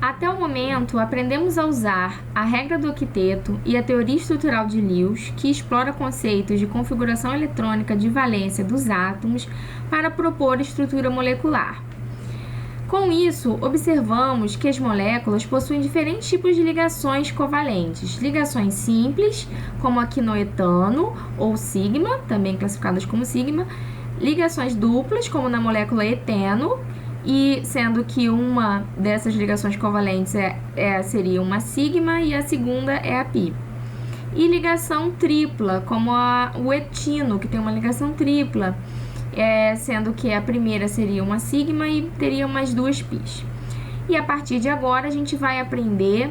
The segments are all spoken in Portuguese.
Até o momento, aprendemos a usar a regra do octeto e a teoria estrutural de Lewis, que explora conceitos de configuração eletrônica de valência dos átomos para propor estrutura molecular. Com isso, observamos que as moléculas possuem diferentes tipos de ligações covalentes. Ligações simples, como aqui no etano, ou sigma, também classificadas como sigma. Ligações duplas, como na molécula eteno, e sendo que uma dessas ligações covalentes seria uma sigma e a segunda é a pi. E ligação tripla, como o etino, que tem uma ligação tripla, sendo que a primeira seria uma sigma e teria umas duas pis. E a partir de agora a gente vai aprender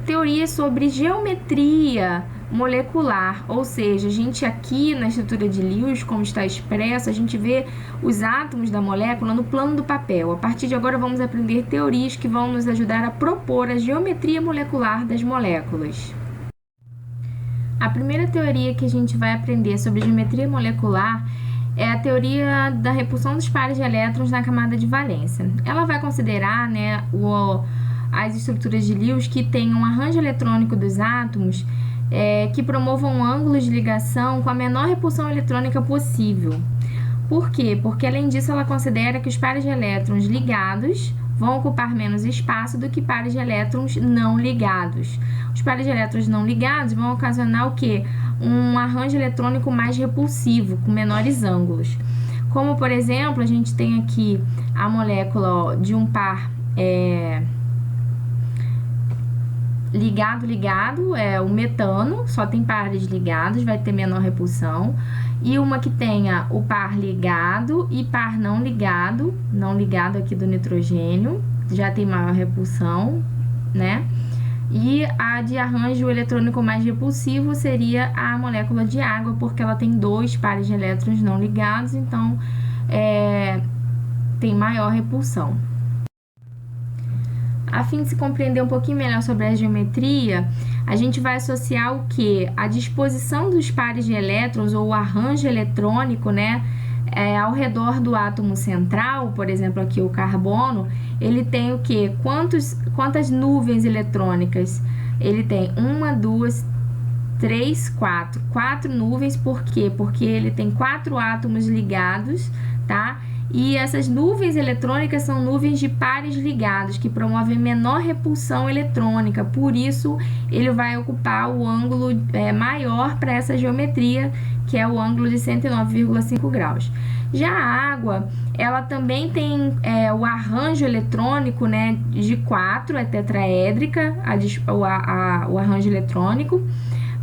teorias sobre geometria molecular, ou seja, a gente aqui na estrutura de Lewis, como está expresso, a gente vê os átomos da molécula no plano do papel. A partir de agora vamos aprender teorias que vão nos ajudar a propor a geometria molecular das moléculas. A primeira teoria que a gente vai aprender sobre geometria molecular é a teoria da repulsão dos pares de elétrons na camada de valência. Ela vai considerar as estruturas de Lewis que têm um arranjo eletrônico dos átomos que promovam ângulos de ligação com a menor repulsão eletrônica possível. Por quê? Porque, além disso, ela considera que os pares de elétrons ligados vão ocupar menos espaço do que pares de elétrons não ligados. Os pares de elétrons não ligados vão ocasionar o quê? Um arranjo eletrônico mais repulsivo, com menores ângulos. Como, por exemplo, a gente tem aqui a molécula de um par ligado, é o metano, só tem pares ligados, vai ter menor repulsão. E uma que tenha o par ligado e par não ligado aqui do nitrogênio, já tem maior repulsão, né? E a de arranjo eletrônico mais repulsivo seria a molécula de água, porque ela tem dois pares de elétrons não ligados, então tem maior repulsão. A fim de se compreender um pouquinho melhor sobre a geometria, a gente vai associar o que? A disposição dos pares de elétrons ou o arranjo eletrônico, né? Ao redor do átomo central, por exemplo, aqui o carbono, ele tem o que? Quantas nuvens eletrônicas? Ele tem 1, 2, 3, 4. 4 nuvens, por quê? Porque ele tem 4 átomos ligados, tá? E essas nuvens eletrônicas são nuvens de pares ligados, que promovem menor repulsão eletrônica, por isso ele vai ocupar o ângulo maior para essa geometria, que é o ângulo de 109,5 graus. Já a água, ela também tem o arranjo eletrônico, né, de 4, é tetraédrica, o arranjo eletrônico.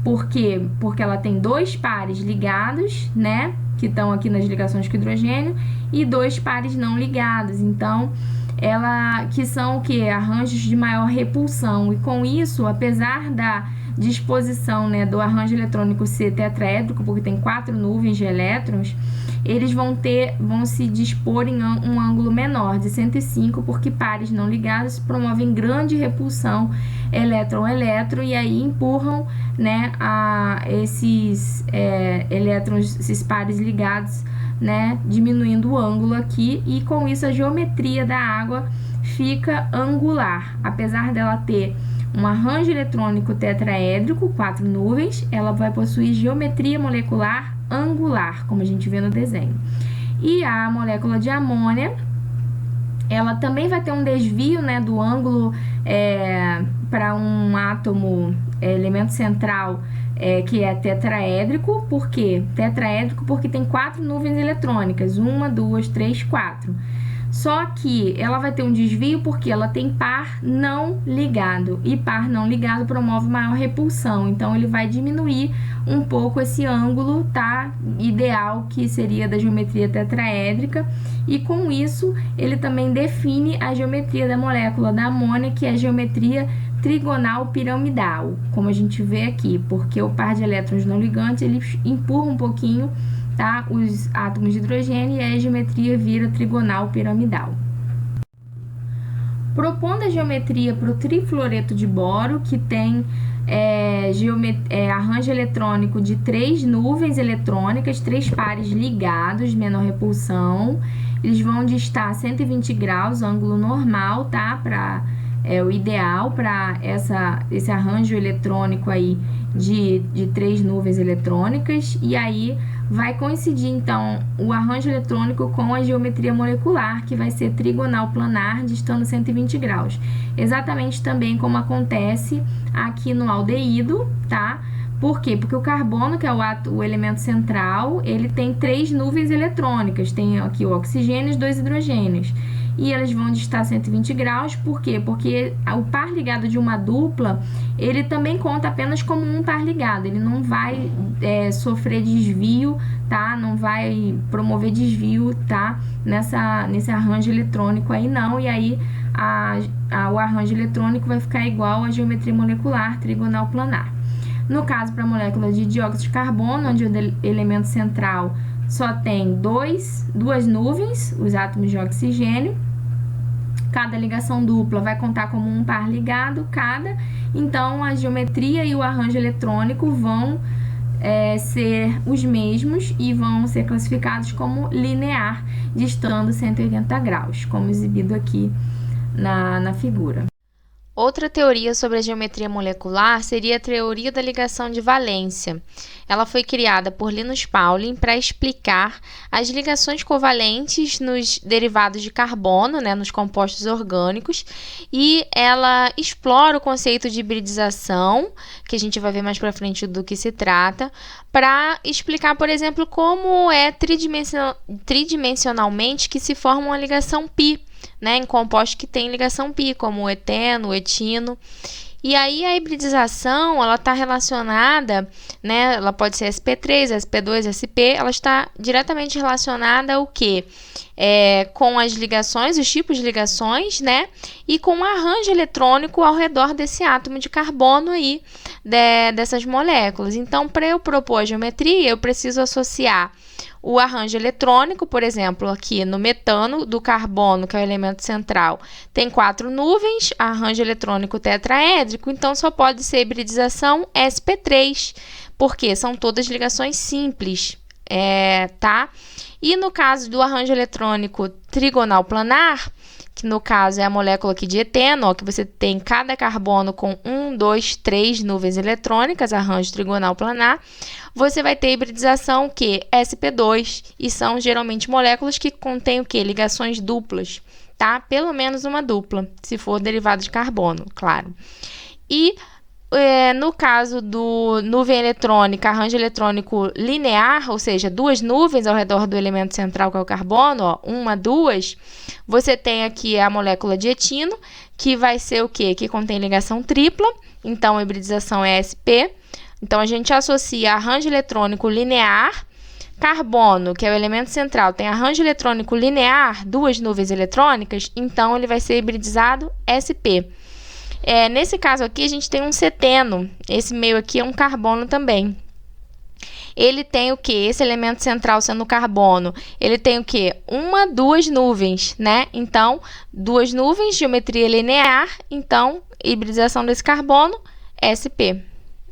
Por quê? Porque ela tem 2 pares ligados, né, que estão aqui nas ligações com hidrogênio, e 2 pares não ligados. Então, que são o quê? Arranjos de maior repulsão. E com isso, apesar da disposição, né, do arranjo eletrônico ser tetraédrico, porque tem 4 nuvens de elétrons, eles vão se dispor em um ângulo menor, de 105, porque pares não ligados promovem grande repulsão elétron-elétron e aí empurram, né, esses elétrons, esses pares ligados, né, diminuindo o ângulo aqui, e com isso a geometria da água fica angular. Apesar dela ter um arranjo eletrônico tetraédrico, 4 nuvens, ela vai possuir geometria molecular angular, como a gente vê no desenho. E a molécula de amônia, ela também vai ter um desvio, né, do ângulo para um átomo, elemento central, que é tetraédrico. Por quê? Tetraédrico porque tem 4 nuvens eletrônicas, 1, 2, 3, 4. Só que ela vai ter um desvio porque ela tem par não ligado, e par não ligado promove maior repulsão, então ele vai diminuir um pouco esse ângulo, tá? Ideal, que seria da geometria tetraédrica, e com isso ele também define a geometria da molécula da amônia, que é a geometria trigonal piramidal, como a gente vê aqui, porque o par de elétrons não ligantes ele empurra um pouquinho, tá, os átomos de hidrogênio, e a geometria vira trigonal piramidal. Propondo a geometria para o trifluoreto de boro, que tem arranjo eletrônico de 3 nuvens eletrônicas, 3 pares ligados, menor repulsão, eles vão distar 120 graus, ângulo normal, tá, para é o ideal para esse arranjo eletrônico aí de 3 nuvens eletrônicas, e aí vai coincidir então o arranjo eletrônico com a geometria molecular, que vai ser trigonal planar, distando 120 graus. Exatamente também como acontece aqui no aldeído, tá? Por quê? Porque o carbono, que é o elemento central, ele tem 3 nuvens eletrônicas. Tem aqui o oxigênio e os 2 hidrogênios. E eles vão distar 120 graus, por quê? Porque o par ligado de uma dupla, ele também conta apenas como um par ligado. Ele não vai sofrer desvio, tá? Não vai promover desvio, tá? Nesse arranjo eletrônico aí não. E aí o arranjo eletrônico vai ficar igual à geometria molecular trigonal planar. No caso, para a molécula de dióxido de carbono, onde o elemento central só tem duas nuvens, os átomos de oxigênio, cada ligação dupla vai contar como um par ligado cada, então a geometria e o arranjo eletrônico vão ser os mesmos e vão ser classificados como linear, distando 180 graus, como exibido aqui na figura. Outra teoria sobre a geometria molecular seria a teoria da ligação de valência. Ela foi criada por Linus Pauling para explicar as ligações covalentes nos derivados de carbono, nos compostos orgânicos, e ela explora o conceito de hibridização, que a gente vai ver mais para frente do que se trata, para explicar, por exemplo, como é tridimensionalmente que se forma uma ligação π, em compostos que têm ligação π, como o eteno, o etino. E aí a hibridização, ela está relacionada, ela pode ser sp3, sp2, sp, ela está diretamente relacionada ao quê? Com as ligações, os tipos de ligações, e com o arranjo eletrônico ao redor desse átomo de carbono aí, dessas moléculas. Então, para eu propor a geometria, eu preciso associar o arranjo eletrônico, por exemplo, aqui no metano, do carbono, que é o elemento central, tem 4 nuvens, arranjo eletrônico tetraédrico, então só pode ser hibridização sp3, porque são todas ligações simples, tá? E no caso do arranjo eletrônico trigonal planar, que no caso é a molécula aqui de eteno, que você tem cada carbono com 1, 2, 3 nuvens eletrônicas, arranjo trigonal planar, você vai ter hibridização que sp2, e são geralmente moléculas que contêm o que? Ligações duplas, tá? Pelo menos uma dupla, se for derivado de carbono, claro. E no caso do nuvem eletrônica, arranjo eletrônico linear, ou seja, 2 nuvens ao redor do elemento central, que é o carbono, 1, 2, você tem aqui a molécula de etino, que vai ser o quê? Que contém ligação tripla, então a hibridização é sp. Então a gente associa arranjo eletrônico linear, carbono, que é o elemento central, tem arranjo eletrônico linear, 2 nuvens eletrônicas, então ele vai ser hibridizado sp. Nesse caso aqui, a gente tem um ceteno. Esse meio aqui é um carbono também. Ele tem o que? Esse elemento central sendo carbono, ele tem o que? 1, 2 nuvens, Então, 2 nuvens, geometria linear, então, hibridização desse carbono, sp,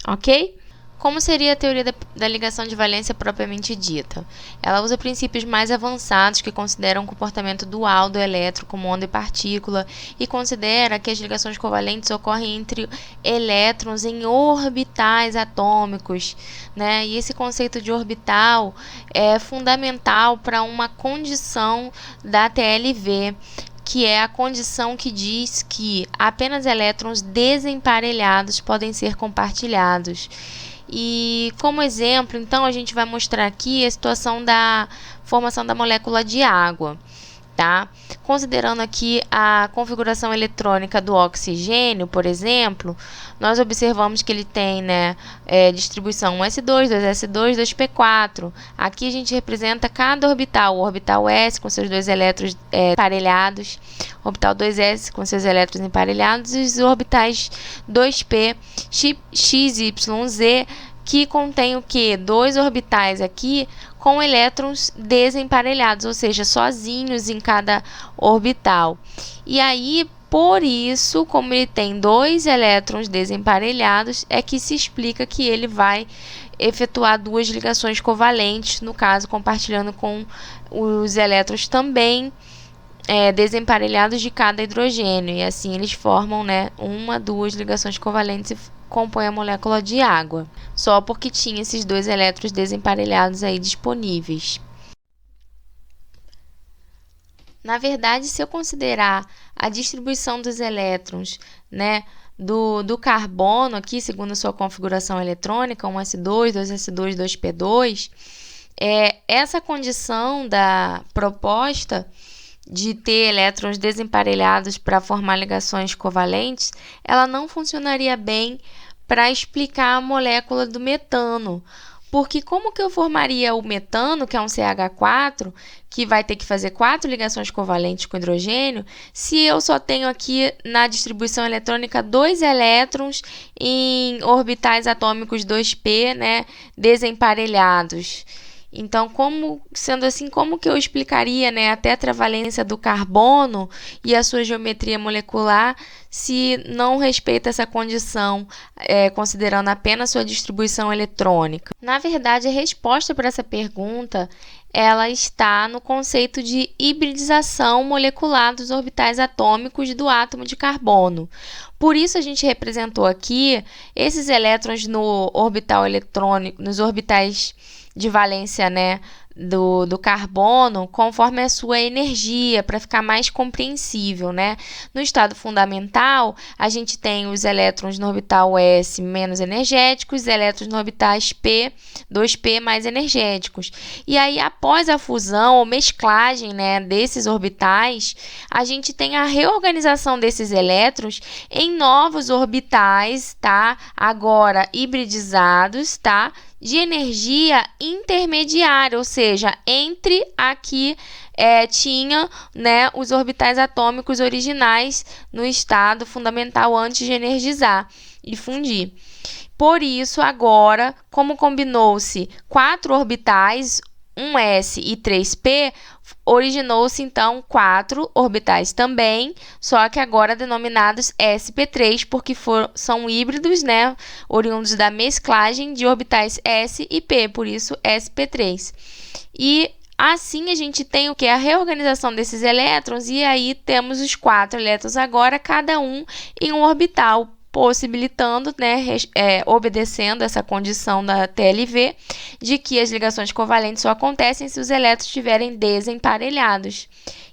ok? Como seria a teoria da ligação de valência propriamente dita? Ela usa princípios mais avançados que consideram o comportamento dual do elétron como onda e partícula e considera que as ligações covalentes ocorrem entre elétrons em orbitais atômicos, E esse conceito de orbital é fundamental para uma condição da TLV, que é a condição que diz que apenas elétrons desemparelhados podem ser compartilhados. E como exemplo, então, a gente vai mostrar aqui a situação da formação da molécula de água, tá? Considerando aqui a configuração eletrônica do oxigênio, por exemplo, nós observamos que ele tem distribuição 1s2, 2s2, 2p4. Aqui a gente representa cada orbital, o orbital s com seus 2 elétrons emparelhados, o orbital 2s com seus elétrons emparelhados e os orbitais 2p, x, y, z, que contém o que? 2 orbitais aqui com elétrons desemparelhados, ou seja, sozinhos em cada orbital. E aí, por isso, como ele tem 2 elétrons desemparelhados, é que se explica que ele vai efetuar 2 ligações covalentes, no caso, compartilhando com os elétrons também desemparelhados de cada hidrogênio, e assim eles formam, né, uma, duas ligações covalentes e compõem a molécula de água, só porque tinha esses 2 elétrons desemparelhados aí disponíveis. Na verdade, se eu considerar a distribuição dos elétrons, né, do carbono aqui, segundo a sua configuração eletrônica, 1s2, 2s2, 2p2, essa condição da proposta de ter elétrons desemparelhados para formar ligações covalentes, ela não funcionaria bem para explicar a molécula do metano. Porque como que eu formaria o metano, que é um CH4, que vai ter que fazer 4 ligações covalentes com hidrogênio, se eu só tenho aqui na distribuição eletrônica 2 elétrons em orbitais atômicos 2p, né, desemparelhados? Então, sendo assim, como que eu explicaria, né, a tetravalência do carbono e a sua geometria molecular se não respeita essa condição, considerando apenas sua distribuição eletrônica? Na verdade, a resposta para essa pergunta ela está no conceito de hibridização molecular dos orbitais atômicos do átomo de carbono. Por isso, a gente representou aqui esses elétrons no orbital eletrônico, nos orbitais de valência, né, do carbono, conforme a sua energia, para ficar mais compreensível, né? No estado fundamental, a gente tem os elétrons no orbital S menos energéticos, elétrons no orbitais P, 2P mais energéticos. E aí, após a fusão ou mesclagem, né, desses orbitais, a gente tem a reorganização desses elétrons em novos orbitais, tá? Agora hibridizados, tá? De energia intermediária, ou seja, entre aqui tinha, né, os orbitais atômicos originais no estado fundamental antes de energizar e fundir. Por isso, agora, como combinou-se 4 orbitais, 1s e 3p, originou-se então 4 orbitais também, só que agora denominados sp3, porque são híbridos, né, oriundos da mesclagem de orbitais s e p, por isso sp3. E assim a gente tem o que? A reorganização desses elétrons, e aí temos os 4 elétrons agora, cada um em um orbital, possibilitando, né, obedecendo essa condição da TLV, de que as ligações covalentes só acontecem se os elétrons estiverem desemparelhados.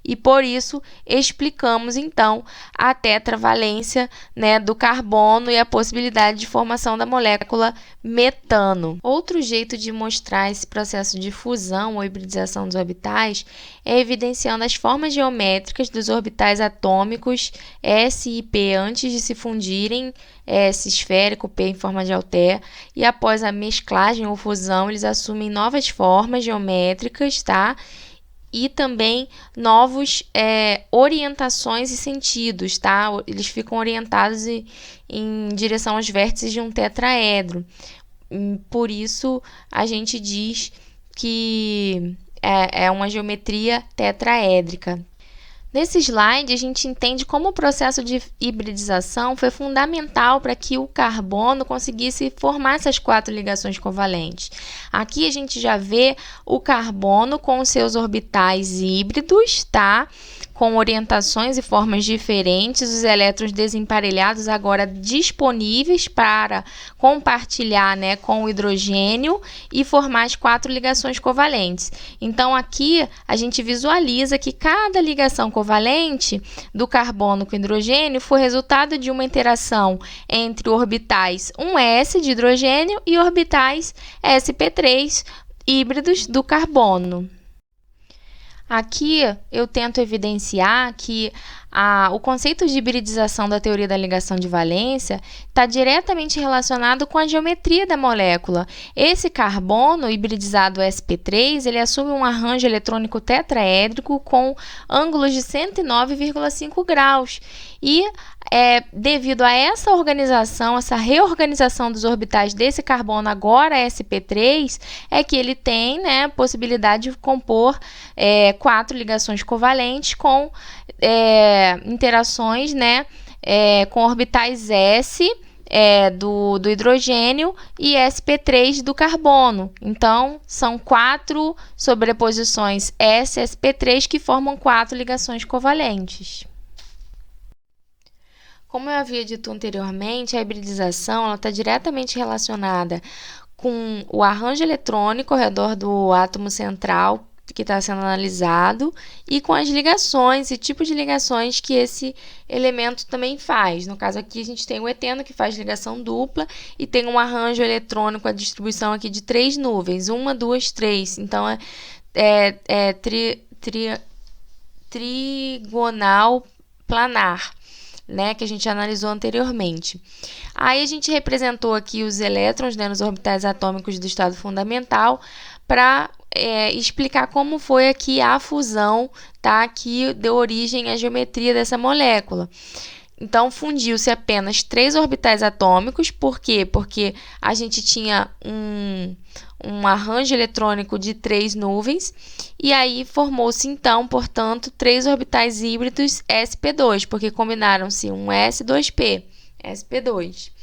E por isso explicamos então a tetravalência, né, do carbono e a possibilidade de formação da molécula metano. Outro jeito de mostrar esse processo de fusão ou hibridização dos orbitais é evidenciando as formas geométricas dos orbitais atômicos S e P antes de se fundirem, S esférico, P em forma de halter, e após a mesclagem ou fusão eles assumem novas formas geométricas, tá? E também novos orientações e sentidos, tá? Eles ficam orientados em direção aos vértices de um tetraedro. Por isso, a gente diz que é uma geometria tetraédrica. Nesse slide, a gente entende como o processo de hibridização foi fundamental para que o carbono conseguisse formar essas 4 ligações covalentes. Aqui a gente já vê o carbono com os seus orbitais híbridos, tá? Com orientações e formas diferentes, os elétrons desemparelhados agora disponíveis para compartilhar, né, com o hidrogênio e formar as 4 ligações covalentes. Então, aqui a gente visualiza que cada ligação covalente do carbono com hidrogênio foi resultado de uma interação entre orbitais 1s de hidrogênio e orbitais sp3 híbridos do carbono. Aqui eu tento evidenciar que o conceito de hibridização da teoria da ligação de valência está diretamente relacionado com a geometria da molécula. Esse carbono hibridizado sp3, ele assume um arranjo eletrônico tetraédrico com ângulos de 109,5 graus. E devido a essa organização, essa reorganização dos orbitais desse carbono agora sp3, é que ele tem, né, possibilidade de compor 4 ligações covalentes com interações, né, com orbitais S, do hidrogênio e sp3 do carbono. Então, são 4 sobreposições s-sp3 que formam 4 ligações covalentes. Como eu havia dito anteriormente, a hibridização está diretamente relacionada com o arranjo eletrônico ao redor do átomo central que está sendo analisado e com as ligações e tipos de ligações que esse elemento também faz. No caso aqui a gente tem o eteno que faz ligação dupla e tem um arranjo eletrônico, a distribuição aqui de 3 nuvens, 1, 2, 3. Então trigonal planar, né, que a gente analisou anteriormente. Aí a gente representou aqui os elétrons, né, nos orbitais atômicos do estado fundamental para explicar como foi aqui a fusão, tá, que deu origem à geometria dessa molécula. Então, fundiu-se apenas 3 orbitais atômicos. Por quê? Porque a gente tinha um arranjo eletrônico de 3 nuvens, e aí formou-se, então, portanto, 3 orbitais híbridos sp2, porque combinaram-se um s e 2p, sp2.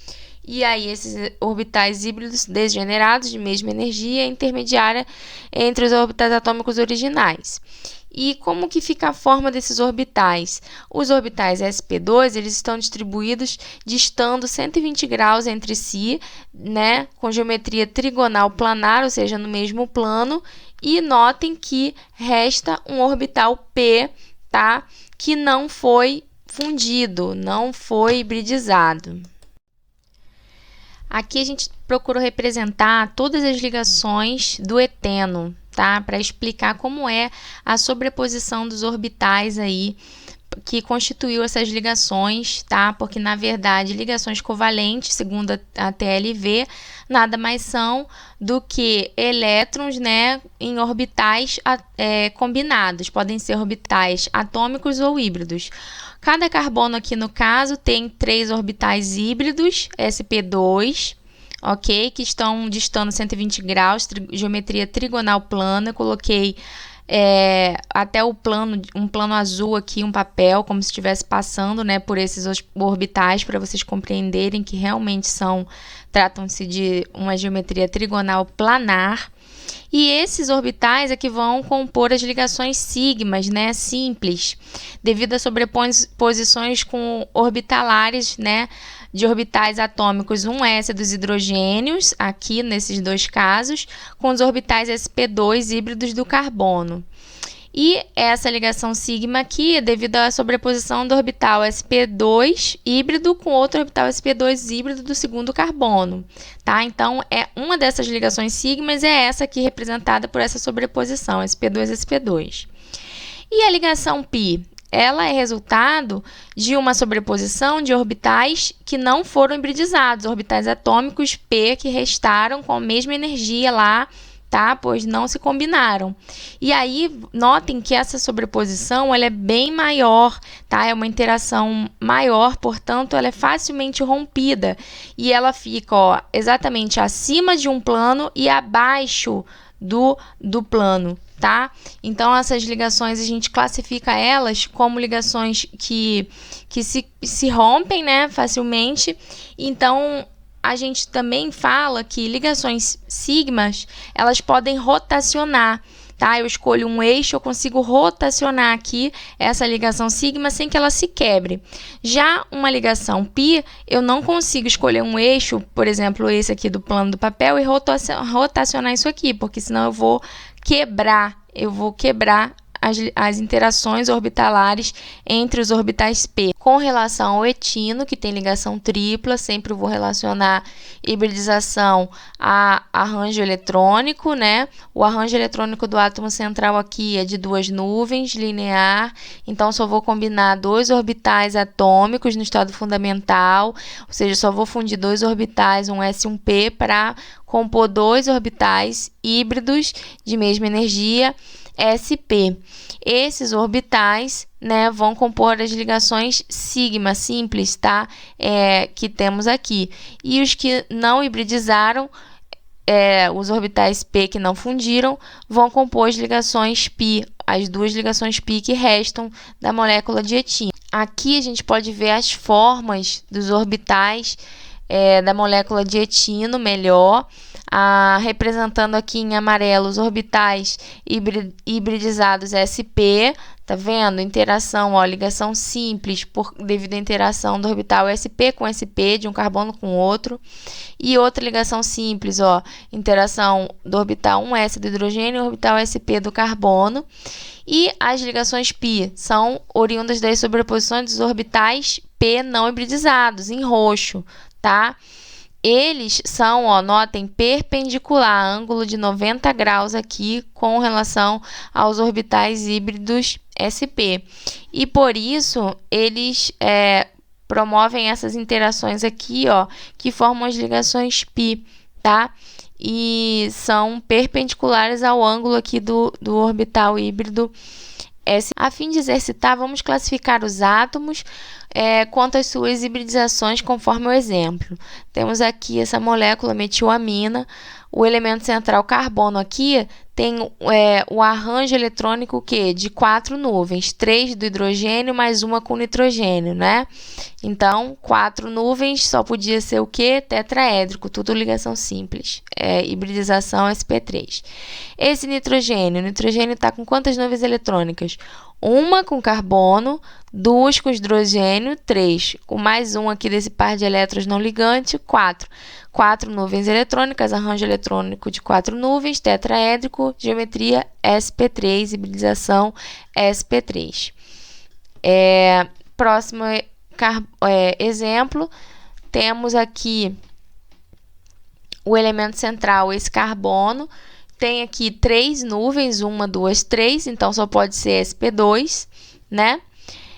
E aí, esses orbitais híbridos degenerados de mesma energia intermediária entre os orbitais atômicos originais. E como que fica a forma desses orbitais? Os orbitais sp2, eles estão distribuídos distando 120 graus entre si, né, com geometria trigonal planar, ou seja, no mesmo plano, e notem que resta um orbital p, tá, que não foi fundido, não foi hibridizado. Aqui a gente procurou representar todas as ligações do eteno, tá? Para explicar como é a sobreposição dos orbitais aí que constituiu essas ligações, tá? Porque, na verdade, ligações covalentes, segundo a TLV, nada mais são do que elétrons, né, em orbitais combinados. Podem ser orbitais atômicos ou híbridos. Cada carbono aqui, no caso, tem 3 orbitais híbridos, sp2, ok? Que estão distando 120 graus, geometria trigonal plana. Eu coloquei até um plano azul aqui, um papel, como se estivesse passando, né, por esses orbitais, para vocês compreenderem que realmente tratam-se de uma geometria trigonal planar. E esses orbitais é que vão compor as ligações sigmas, né, simples, devido a sobreposições com orbitalares, né, de orbitais atômicos 1s dos hidrogênios, aqui nesses 2 casos, com os orbitais sp2 híbridos do carbono. E essa ligação sigma aqui é devido à sobreposição do orbital sp2 híbrido com outro orbital sp2 híbrido do segundo carbono, tá? Então, uma dessas ligações sigmas é essa aqui representada por essa sobreposição, sp2-sp2. E a ligação π? Ela é resultado de uma sobreposição de orbitais que não foram hibridizados, orbitais atômicos p que restaram com a mesma energia lá, tá? Pois não se combinaram. E aí, notem que essa sobreposição ela é bem maior, tá? É uma interação maior, portanto, ela é facilmente rompida. E ela fica, exatamente acima de um plano e abaixo do plano, tá? Então, essas ligações, a gente classifica elas como ligações que se rompem, né, facilmente. Então, a gente também fala que ligações sigmas, elas podem rotacionar, tá? Eu escolho um eixo, eu consigo rotacionar aqui essa ligação sigma sem que ela se quebre. Já uma ligação π, eu não consigo escolher um eixo, por exemplo, esse aqui do plano do papel, e rotacionar isso aqui, porque senão eu vou quebrar as interações orbitalares entre os orbitais p. Com relação ao etino, que tem ligação tripla, sempre vou relacionar hibridização a arranjo eletrônico, né? O arranjo eletrônico do átomo central aqui é de 2 nuvens, linear, então só vou combinar 2 orbitais atômicos no estado fundamental, ou seja, só vou fundir 2 orbitais, um s e um p, para compor 2 orbitais híbridos de mesma energia, sp. Esses orbitais, né, vão compor as ligações sigma simples, tá? Que temos aqui. E os que não hibridizaram, os orbitais p que não fundiram, vão compor as ligações π, as 2 ligações π que restam da molécula de etino. Aqui a gente pode ver as formas dos orbitais da molécula de etino, melhor. Representando aqui em amarelo os orbitais hibridizados sp, tá vendo? Interação, ó, ligação simples devido à interação do orbital sp com sp, de um carbono com outro. E outra ligação simples, ó, interação do orbital 1s do hidrogênio e orbital sp do carbono. E as ligações π são oriundas das sobreposições dos orbitais p não hibridizados, em roxo, tá? Eles são, ó, notem, perpendicular, ângulo de 90 graus aqui com relação aos orbitais híbridos sp. E por isso, eles promovem essas interações aqui, ó, que formam as ligações π, tá? E são perpendiculares ao ângulo aqui do orbital híbrido S. A fim de exercitar, vamos classificar os átomos quanto às suas hibridizações conforme o exemplo. Temos aqui essa molécula metilamina, o elemento central carbono aqui tem o arranjo eletrônico de 4 nuvens, 3 do hidrogênio mais uma com nitrogênio, né? Então, 4 nuvens só podia ser o quê? Tetraédrico, tudo ligação simples, hibridização sp3. Esse nitrogênio, o nitrogênio está com quantas nuvens eletrônicas? Uma com carbono, 2 com hidrogênio, 3 com mais um aqui desse par de elétrons não ligante, 4. 4 nuvens eletrônicas, arranjo eletrônico de 4 nuvens, tetraédrico, geometria sp3, hibridização sp3. Próximo exemplo, temos aqui o elemento central, esse carbono, tem aqui 3 nuvens, 1, 2, 3, então só pode ser sp2, né?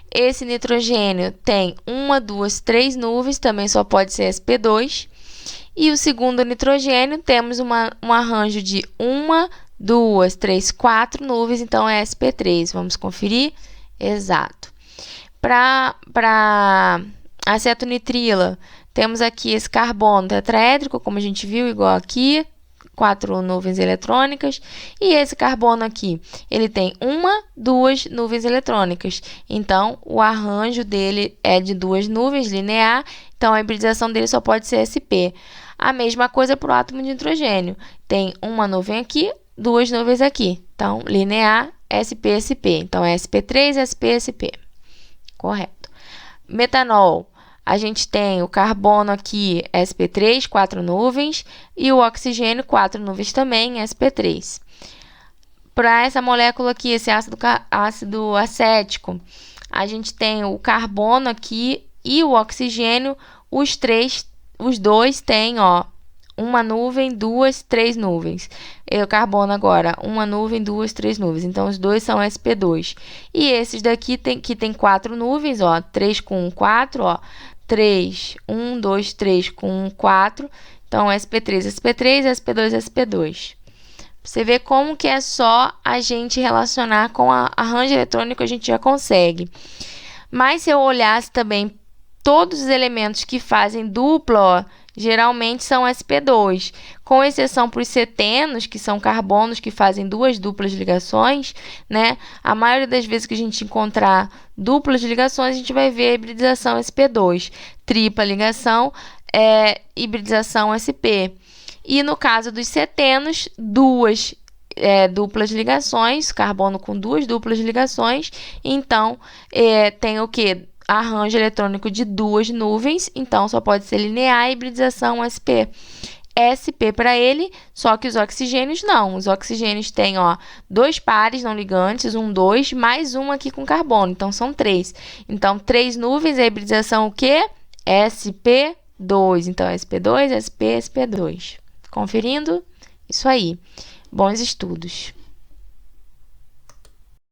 Esse nitrogênio tem 1, 2, 3 nuvens, também só pode ser sp2. E o segundo nitrogênio, temos um arranjo de 1, 2, 3, 4 nuvens, então é sp3. Vamos conferir? Exato. Para acetonitrila, temos aqui esse carbono tetraédrico, como a gente viu, igual aqui, 4 nuvens eletrônicas. E esse carbono aqui, ele tem 1, 2 nuvens eletrônicas. Então, o arranjo dele é de 2 nuvens, linear. Então, a hibridização dele só pode ser sp. A mesma coisa para o átomo de nitrogênio. Tem uma nuvem aqui, 2 nuvens aqui. Então, linear, sp, sp. Então, é sp3, sp, sp. Correto. Metanol. A gente tem o carbono aqui, sp3, 4 nuvens, e o oxigênio, 4 nuvens também, sp3. Para essa molécula aqui, esse ácido acético, a gente tem o carbono aqui e o oxigênio, os dois têm, ó, uma nuvem, 2, 3 nuvens. E o carbono agora, uma nuvem, 2, 3 nuvens. Então, os dois são sp2. E esses daqui que tem 4 nuvens, ó, 3 com 4, ó, 3, 1, 2, 3 com 4. Então, sp3, sp3, sp2, sp2. Você vê como que é só a gente relacionar com arranjo eletrônico, a gente já consegue. Mas se eu olhasse também todos os elementos que fazem dupla, ó, geralmente são sp2, com exceção para os cetenos, que são carbonos que fazem 2 duplas ligações, né? A maioria das vezes que a gente encontrar duplas ligações, a gente vai ver a hibridização sp2. Tripla ligação é hibridização sp. E no caso dos cetenos, 2 duplas ligações, carbono com 2 duplas ligações, então tem o quê? Arranjo eletrônico de 2 nuvens, então só pode ser linear, hibridização sp. sp para ele, só que os oxigênios não. Os oxigênios têm, ó, 2 pares não ligantes, 1, 2, mais um aqui com carbono, então são 3. Então, 3 nuvens, a hibridização o quê? sp2. Então, sp2, sp, sp2. Conferindo? Isso aí. Bons estudos.